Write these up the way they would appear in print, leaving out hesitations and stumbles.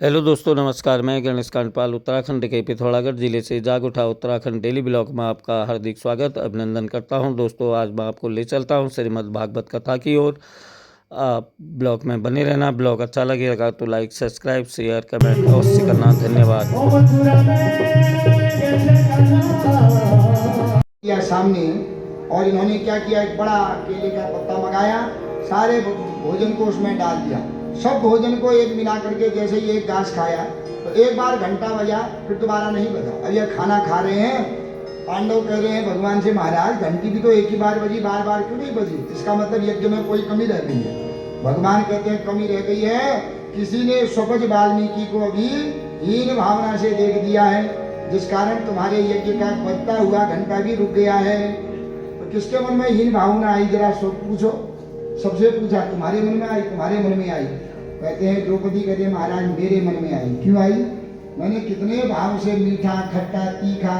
Hello दोस्तों, नमस्कार। मैं गणेश कांडपाल उत्तराखंड के पिथौरागढ़ जिले से जाग उठा उत्तराखंड डेली ब्लॉग में आपका हार्दिक स्वागत अभिनंदन करता हूं। दोस्तों, आज मैं आपको ले चलता हूं श्रीमद् भागवत कथा की ओर। आप ब्लॉग में बने रहना। ब्लॉग अच्छा लगेगा तो लाइक, सब्सक्राइब, शेयर, कमेंट अवश्य करना। धन्यवाद। किया सामने, और इन्होंने क्या किया, एक बड़ा केले का पत्ता मंगाया, सारे भोजन को उसमें डाल दिया। सब भोजन को एक मिला करके जैसे ही एक घास खाया तो एक बार घंटा बजा, फिर दोबारा नहीं बजा। अब यह खाना खा रहे हैं, पांडव कह रहे हैं भगवान से, महाराज घंटी भी तो एक ही बार बजी, बार बार क्यों नहीं बजी? इसका मतलब यज्ञ में कोई कमी रह गई है। भगवान कहते हैं कमी रह गई है, किसी ने स्वपज वाल्मीकि को अभी हीन भावना से देख दिया है, जिस कारण तुम्हारे यज्ञ का बजता हुआ घंटा भी रुक गया है। तो किसके मन में हीन भावना आई, जरा सब पूछो। सबसे पूछा, तुम्हारे मन में आई? तुम्हारे मन में आई? कहते हैं द्रौपदी कहते हैं महाराज मेरे मन में आई। क्यों आई? मैंने कितने भाव से मीठा, खट्टा, तीखा,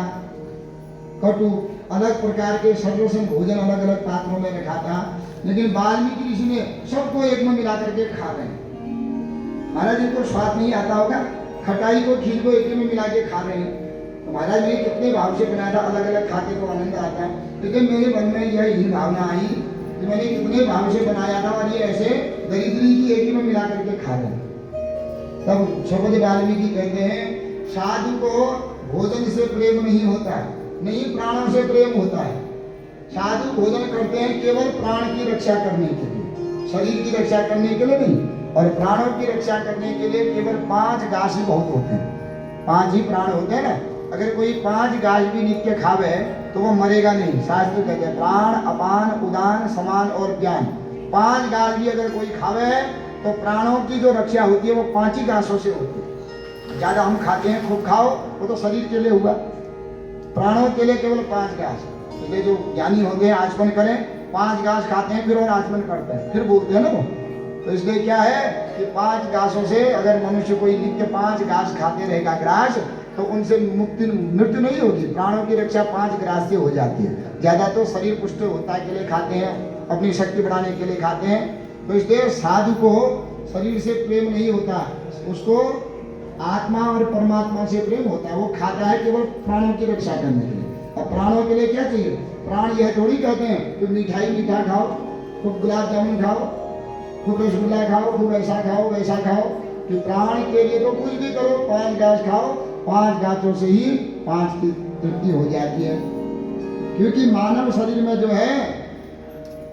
कटु, अलग प्रकार के सर्वसम भोजन अलग अलग पात्रों में रखा था, लेकिन वाल्मीकि ऋषि ने सबको एक में मिला करके खा रहे हैं। महाराज इनको स्वाद नहीं आता होगा, खटाई को खीर को एक में मिला के खा रहे हैं। तो महाराज मैंने कितने भाव से बनाया था, अलग अलग खाते को आनंद आता है, लेकिन मेरे मन में यह हीन भावना आई कि मैंने कितने भाव से बनाया था और ये ऐसे दरिद्री की एक में मिला करके खा रहे हैं। तब स्वपज वाल्मीकि कहते हैं साधु को भोजन से प्रेम नहीं होता है, नहीं प्राणों से प्रेम होता है। साधु भोजन करते हैं केवल प्राण की रक्षा करने के लिए, शरीर की रक्षा करने के लिए नहीं, और प्राणों की रक्षा करने के लिए केवल 5 घास ही बहुत होते हैं। 5 ही प्राण होते हैं ना। अगर कोई 5 घास भी नित्य खावे तो वो मरेगा नहीं। शास्त्र कहते हैं प्राण, अपान, उदान, समान और ज्ञान। 5 घास भी अगर कोई खावे तो प्राणों की जो रक्षा होती है वो 5 ही घासों से होती है। ज्यादा हम खाते हैं, खूब खाओ, वो तो शरीर के लिए हुआ, प्राणों के लिए केवल 5 घास। इसलिए जो ज्ञानी होते हैं आचमन करें, 5 घास खाते हैं फिर और आचमन करते हैं, फिर बोलते हैं ना वो। तो इसलिए क्या है कि 5 घासों से अगर मनुष्य कोई नित्य 5 घास खाते रहेगा ग्रास, तो उनसे मृत्यु नहीं होगी। प्राणों की रक्षा 5 ग्रास से हो जाती है। ज्यादा तो शरीर पुष्ट होता के लिए खाते हैं, अपनी शक्ति बढ़ाने के लिए खाते हैं। तो इसलिए साधु को शरीर से प्रेम नहीं होता, उसको आत्मा और परमात्मा से प्रेम होता है। वो खाता है केवल प्राणों की रक्षा करने के लिए। और प्राणों के लिए क्या चाहिए? प्राण यह थोड़ी कहते हैं कि मिठाई मीठा खाओ, खूब गुलाब जामुन खाओ, खूब रसगुल्ला खाओ, खूब ऐसा खाओ वैसा खाओ। कि प्राण के लिए तो कुछ भी करो, 5 घास खाओ, 5 घासों से ही 5 की तृप्ति हो जाती है। क्योंकि मानव शरीर में जो है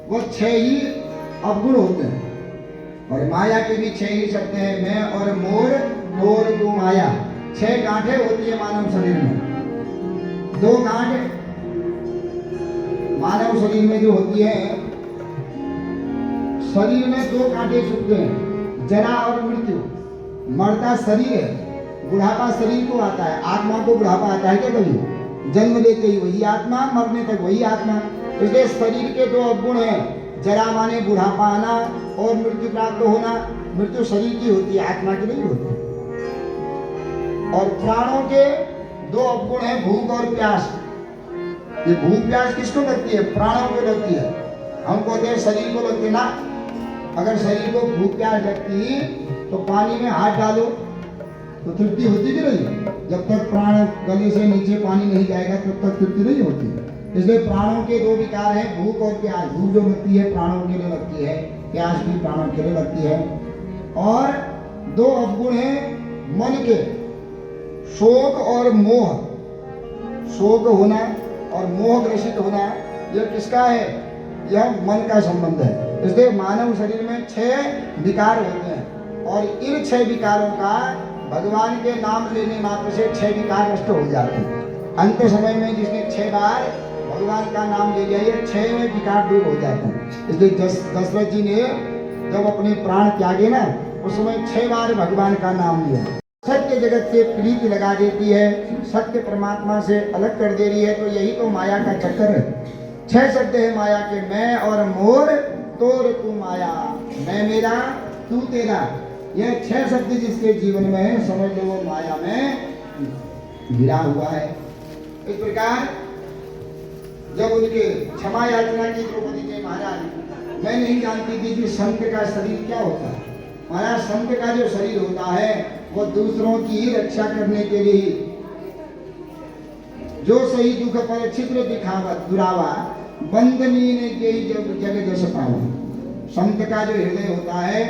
वो 6 ही अवगुण होते हैं, और माया के भी 6 ही शब्द हैं, मैं और मोर, मोर तू माया। 6 गांठें होती है मानव शरीर में। 2 गांठ मानव शरीर में जो होती है, शरीर में 2 कांटे छुपते हैं, जरा और मृत्यु। मरता शरीर है, बुढ़ापा शरीर को आता है, आत्मा को बुढ़ापा आता है क्या कभी? जन्म लेते ही वही आत्मा, मरने तक वही आत्मा। इसलिए शरीर के 2 अवगुण हैं, जरा माने बुढ़ापा आना और मृत्यु प्राप्त होना। मृत्यु शरीर की होती है, आत्मा की नहीं होती। और प्राणों के 2 अवगुण हैं, भूख और प्यास। ये भूख प्यास किसको लगती है? प्राणों को लगती है। हमको तो शरीर को लगती ना। अगर शरीर को भूख प्यास लगती तो पानी में हाथ डालो तो तृप्ति होती कि नहीं? जब तक प्राण गले से नीचे पानी नहीं जाएगा तब तक तृप्ति नहीं होती। इसलिए प्राणों के 2 विकार हैं, भूख और प्यास। भूख जो लगती है प्राणों के लिए लगती है, प्यास भी प्राणों के लिए लगती है। और 2 अवगुण हैं मन के, शोक और मोह। शोक होना और मोह ग्रसित होना, यह किसका है? यह मन का संबंध है। इसलिए मानव शरीर में 6 विकार होते हैं, और इन 6 विकारों का भगवान के नाम लेने मात्र से 6 विकार नष्ट हो जाते हैं। अंत समय में जिसने 6 बार भगवान का नाम ले लिया, ये 6 विकार दूर हो जाते हैं। इसलिए दशरथ जी ने जब अपने प्राण त्यागे ना, उस समय 6 बार भगवान का नाम लिया। सत्य जगत से प्रीति लगा देती है, सत्य परमात्मा से अलग कर दे रही है। तो यही तो माया का चक्कर है। 6 शब्द है माया के, मैं और मोर, तोर तू माया, मैं मेरा तू तेरा। यह 6 शब्द जिसके जीवन में है, समझ लो वो माया में घिरा हुआ है। इस प्रकार जब उनके क्षमा याचना की द्रौपदी ने, महाराज मैं नहीं जानती थी कि संत का शरीर क्या होता है, महाराज संत का जो शरीर होता है वो दूसरों की ही रक्षा करने के लिए, जो सही दुख पर छिद्र दिखावत दुरावा बंदनीन के जग जस पावा। संत का जो हृदय होता है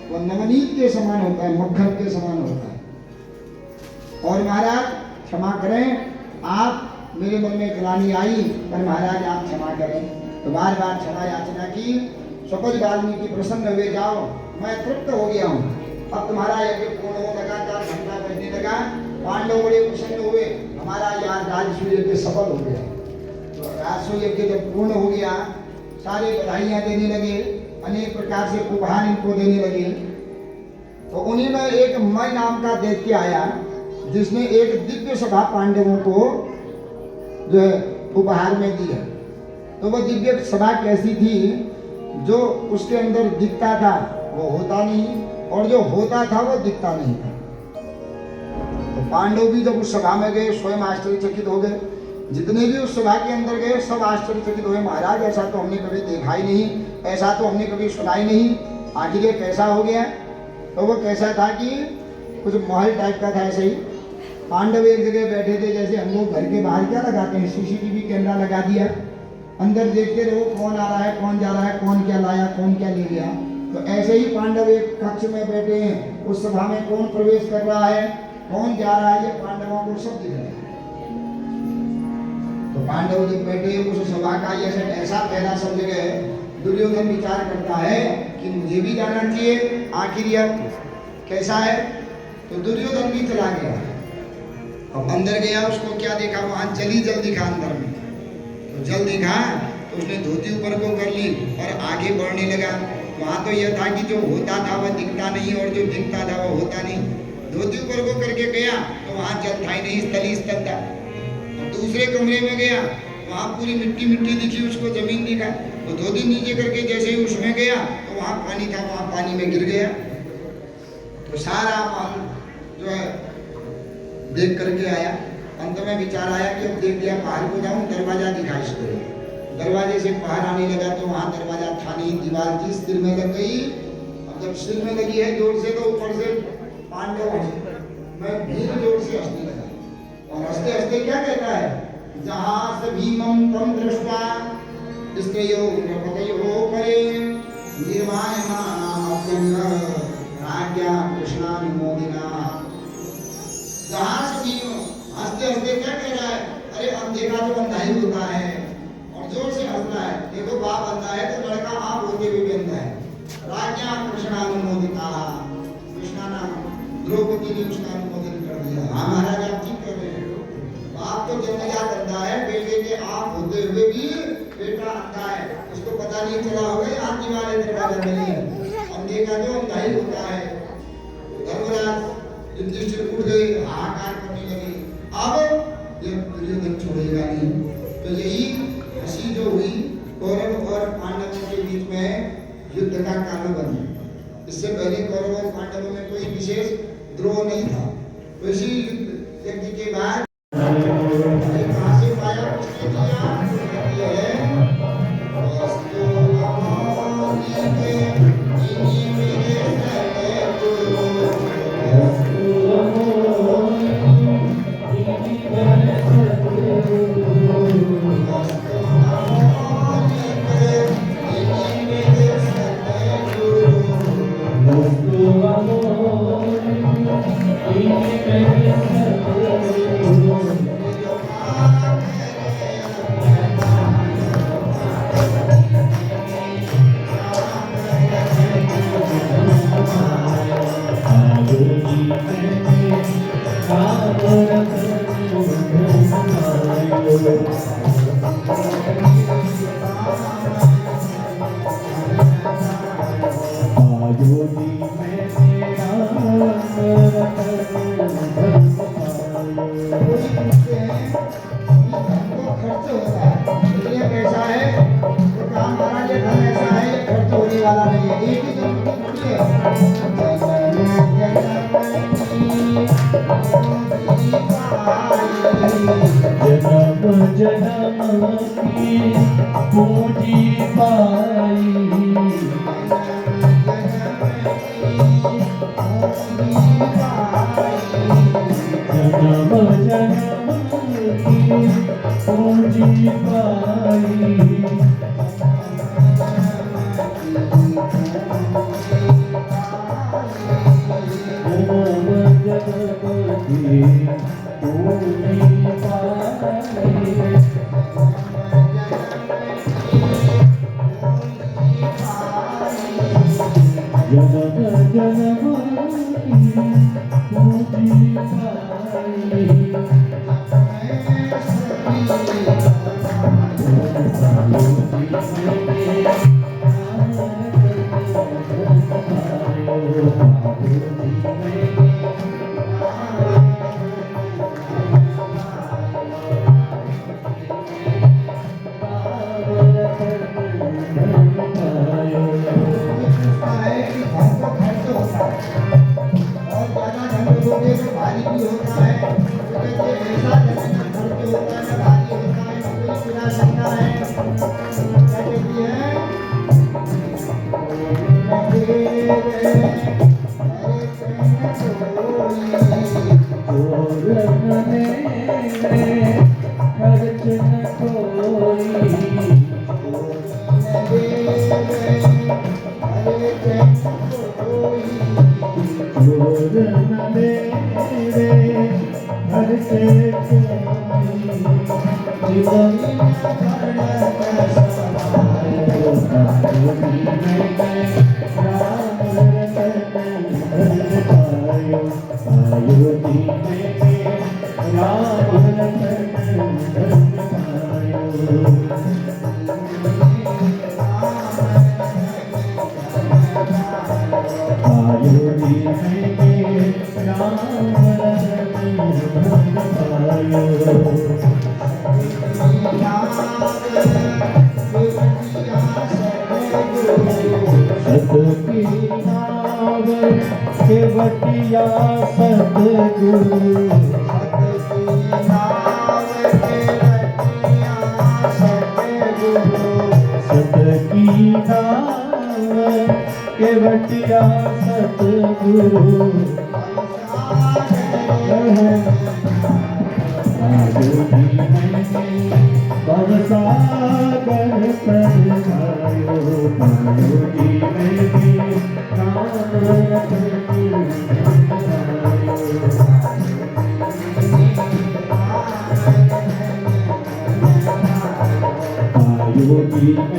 वो नवनीत के समान होता है, मक्खन के समान होता है। और महाराज क्षमा करें, आप मेरे मन में ग्लानि आई पर महाराज आप क्षमा करें। तो बार बार क्षमा याचना की। सपज वाल्मीकि प्रसन्न हुए, जाओ मैं तृप्त हो गया हूँ, अब तुम्हारा यज्ञ पूर्ण हो लगा, 4 घंटा बजने लगा। पांडव बड़े प्रसन्न हुए, हमारा यार राजसूय यज्ञ सफल हो गया। तो राजसूय यज्ञ जब पूर्ण हो गया, सारे बधाइयां देने लगे, अनेक प्रकार से उपहार इनको देने लगे। तो उन्हीं में एक मय नाम का दैत्य आया, जिसने एक दिव्य सभा पांडवों को जो है उपहार में दी है। तो वह दिव्य सभा कैसी थी, जो उसके अंदर दिखता था वो होता नहीं, और जो होता था वो दिखता नहीं था। तो पांडव भी जब उस सभा में गए स्वयं आश्चर्यचकित हो गए। जितने भी उस सभा के अंदर गए सब आश्चर्यचकित हुए, महाराज ऐसा तो हमने कभी देखा ही नहीं, ऐसा तो हमने कभी सुना ही नहीं, आखिर ये कैसा हो गया। तो वो कैसा था कि कुछ महल टाइप का था ऐसे ही। पांडव एक जगह बैठे थे, जैसे हम लोग घर के बाहर क्या लगाते हैं, सीसीटीवी कैमरा लगा दिया, अंदर देखते रहो कौन आ रहा है, कौन जा रहा है, कौन क्या लाया, कौन क्या ले गया। तो ऐसे ही पांडव एक कक्ष में बैठे हैं, उस सभा में कौन प्रवेश कर रहा है, कौन जा रहा है, ये पांडवों को सब दिख रहा है। तो पांडव जब बैठे उस सभा का ऐसा फैला सब जगह, दुर्योधन विचार करता है कि मुझे भी जाना चाहिए, आखिर यह कैसा है। तो दुर्योधन भी चला गया। अब अंदर गया, उसको क्या देखा, वहां जली जल दिखा अंदर में। तो जल दिखा तो उसने धोती ऊपर को कर ली और आगे बढ़ने लगा। वहां तो यह था कि जो होता था वह दिखता नहीं, और जो दिखता था वह होता नहीं। धोती ऊपर को करके गया तो वहां जल था ही नहीं, स्थल ही स्थल था। दूसरे कमरे में गया, वहां पूरी मिट्टी मिट्टी दिखी उसको, जमीन दिखा। तो धोती नीचे करके जैसे ही उसमें गया तो वहां पानी था, वहां पानी में गिर गया। तो सारा महल जो है देख करके आया। अंत में विचार आया कि अब देख लिया, बाहर को जाऊं, दरवाजा दिखा इसको। दरवाजे से बाहर आने लगा तो वहां दरवाजा था नहीं, दीवार थी, सिर में लग गई। अब जब सिर में लगी है जोर से, तो ऊपर से पांडव मैं भी जोर से हंसने लगा। और हंसते हंसते क्या कहता है, जहां से भीमम तम दृष्टा स्त्रियो प्रपतयो परे निर्वायमानम राज्ञा कृष्णानुमोदिना। जहां से भीम हंसते हंसते क्या कह रहा है, अरे अनदेखा तो अंधा ही होता है, और जोर से हंस रहा है। देखो बाप अंधा है तो लड़का आप होते हुए भी अंधा है। राज्ञा कृष्णानुमोदिता, कृष्णा नाम द्रौपदी ने उसका अनुमोदन कर दिया। हाँ महाराज आप ठीक कह रहे हैं, बाप तो जन्मजात अंधा है, बेटे के आप होते हुए भी बेटा अंधा है, उसको पता नहीं चला होगा आदमी वाले दरवाजा नहीं है, अंधे का जो अंधा ही होता है। धर्मराज युधिष्ठिर उठ गए, हाहाकार करने लगे, अब ये दुर्योधन छोड़ेगा नहीं। तो यही हंसी जो हुई कौरव और पांडवों के बीच में युद्ध का कारण बनी। इससे पहले कौरव और पांडवों में कोई विशेष द्रोह नहीं था। तो इसी युद्ध यज्ञ के बाद कहां से पाया, किसने किया, ये है जन्म की पूजी पाई। जन्म जन्म की पूंजी पाई जन्म जन्म की पूंजी पाई जन्म जन्म की पूंजी है कि धन तो खर्च होता है और ज्यादा धन लोगे तो भारी भी होता है। तो कहते हैं ऐसा धन न खर्च होता है न भारी होता है न कोई गिरा सकता है। क्या कहती है? खर्च न कोई छोड़ न मेरे घर से केवटिया सतगुरु सतकी नाव केवटिया सतगुरु भवसागर प्रधायो पायो जी योगी